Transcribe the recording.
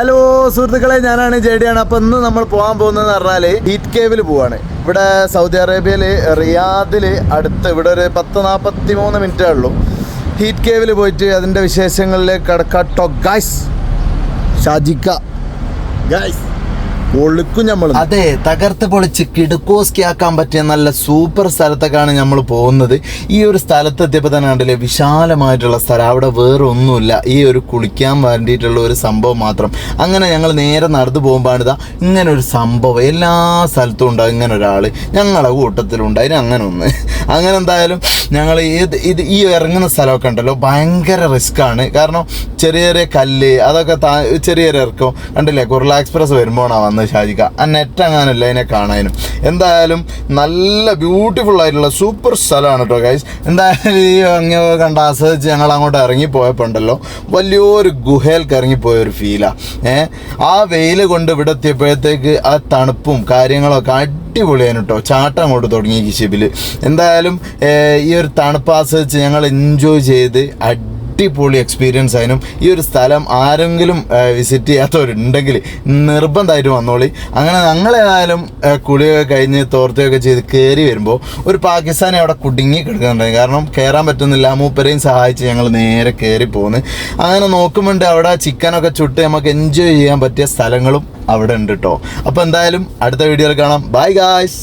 Hello സുഹൃത്തുക്കളെ, ഞാനാണ് ജെഡിയാണ്. അപ്പോൾ ഇന്ന് നമ്മൾ പോകാൻ പോകുന്നതെന്ന് പറഞ്ഞാൽ ഹീറ്റ് കേവിൽ പോവാണ്. ഇവിടെ സൗദി അറേബ്യയിൽ റിയാദിൽ അടുത്ത് ഇവിടെ ഒരു 10-43 മിനിറ്റേ ഉള്ളൂ. ഹീറ്റ് കേവിൽ പോയിട്ട് അതിൻ്റെ വിശേഷങ്ങളിലേക്ക് കടക്കാട്ടോ ഗൈസ്. ഷാജിക്ക ഗൈസ് പൊളിക്കും നമ്മൾ. അതെ, തകർത്ത് പൊളിച്ച് കിടുക്കോസ്കി ആക്കാൻ പറ്റിയ നല്ല സൂപ്പർ സ്ഥലത്തേക്കാണ് നമ്മൾ പോകുന്നത്. ഈ ഒരു സ്ഥലത്തെത്തിയപ്പോൾ തന്നെ കണ്ടില്ലേ, വിശാലമായിട്ടുള്ള സ്ഥലം. അവിടെ വേറെ ഒന്നുമില്ല, ഈ ഒരു കുളിക്കാൻ വേണ്ടിയിട്ടുള്ള ഒരു സംഭവം മാത്രം. അങ്ങനെ ഞങ്ങൾ നേരെ നടന്നു പോകുമ്പോഴാണിതാ ഇങ്ങനെ ഒരു സംഭവം. എല്ലാ സ്ഥലത്തും ഉണ്ടാകും ഇങ്ങനെ ഒരാൾ. ഞങ്ങളുടെ കൂട്ടത്തിലുണ്ടായി അങ്ങനെ ഒന്ന്. അങ്ങനെ എന്തായാലും ഞങ്ങൾ ഈ ഇറങ്ങുന്ന സ്ഥലമൊക്കെ ഉണ്ടല്ലോ, ഭയങ്കര റിസ്ക്കാണ്. കാരണം ചെറിയ ചെറിയ കല്ല് അതൊക്കെ ചെറിയ ഇറക്കം കണ്ടില്ലേ. കുർള എക്സ്പ്രസ് വരുമ്പോഴാണ് വന്നത് ഷാജിക്ക. ആ നെറ്റ് അങ്ങാനല്ല അതിനെ കാണാനും. എന്തായാലും നല്ല ബ്യൂട്ടിഫുൾ ആയിട്ടുള്ള സൂപ്പർ സ്ഥലമാണ് കേട്ടോ ഗൈസ്. എന്തായാലും ഈ അങ്ങ് കണ്ട ആസ്വദിച്ച് ഞങ്ങൾ അങ്ങോട്ട് ഇറങ്ങിപ്പോയപ്പോൾ ഉണ്ടല്ലോ, വലിയൊരു ഗുഹയിലേക്ക് ഇറങ്ങിപ്പോയൊരു ഫീലാണ്. ആ വെയിൽ കൊണ്ട് ഇവിടെ എത്തിയപ്പോഴത്തേക്ക് ആ തണുപ്പും കാര്യങ്ങളൊക്കെ അടിപൊളിയാണ് കേട്ടോ. ചാട്ടം അങ്ങോട്ട് തുടങ്ങി കിഷിബിൽ. എന്തായാലും ഈ ഒരു തണുപ്പ് ആസ്വദിച്ച് ഞങ്ങൾ എൻജോയ് ചെയ്ത് അടിപൊളി എക്സ്പീരിയൻസ് ആയിരുന്നു. ഈ ഒരു സ്ഥലം ആരെങ്കിലും വിസിറ്റ് ചെയ്യാത്തവരുണ്ടെങ്കിൽ നിർബന്ധമായിട്ട് വന്നോളി. അങ്ങനെ ഞങ്ങളേതായാലും കുളിയൊക്കെ കഴിഞ്ഞ് തോർത്തുകയൊക്കെ ചെയ്ത് കയറി വരുമ്പോൾ ഒരു പാകിസ്ഥാനി അവിടെ കുടുങ്ങി കിടക്കുന്നുണ്ടായി. കാരണം കയറാൻ പറ്റുന്നില്ല. മൂപ്പരെയും സഹായിച്ച് ഞങ്ങൾ നേരെ കയറി പോകുന്നു. അങ്ങനെ നോക്കുമ്പോണ്ട് അവിടെ ചിക്കനൊക്കെ ചുട്ട് നമുക്ക് എൻജോയ് ചെയ്യാൻ പറ്റിയ സ്ഥലങ്ങളും അവിടെ ഉണ്ട് കേട്ടോ. അപ്പോൾ എന്തായാലും അടുത്ത വീഡിയോയിൽ കാണാം. Bye guys.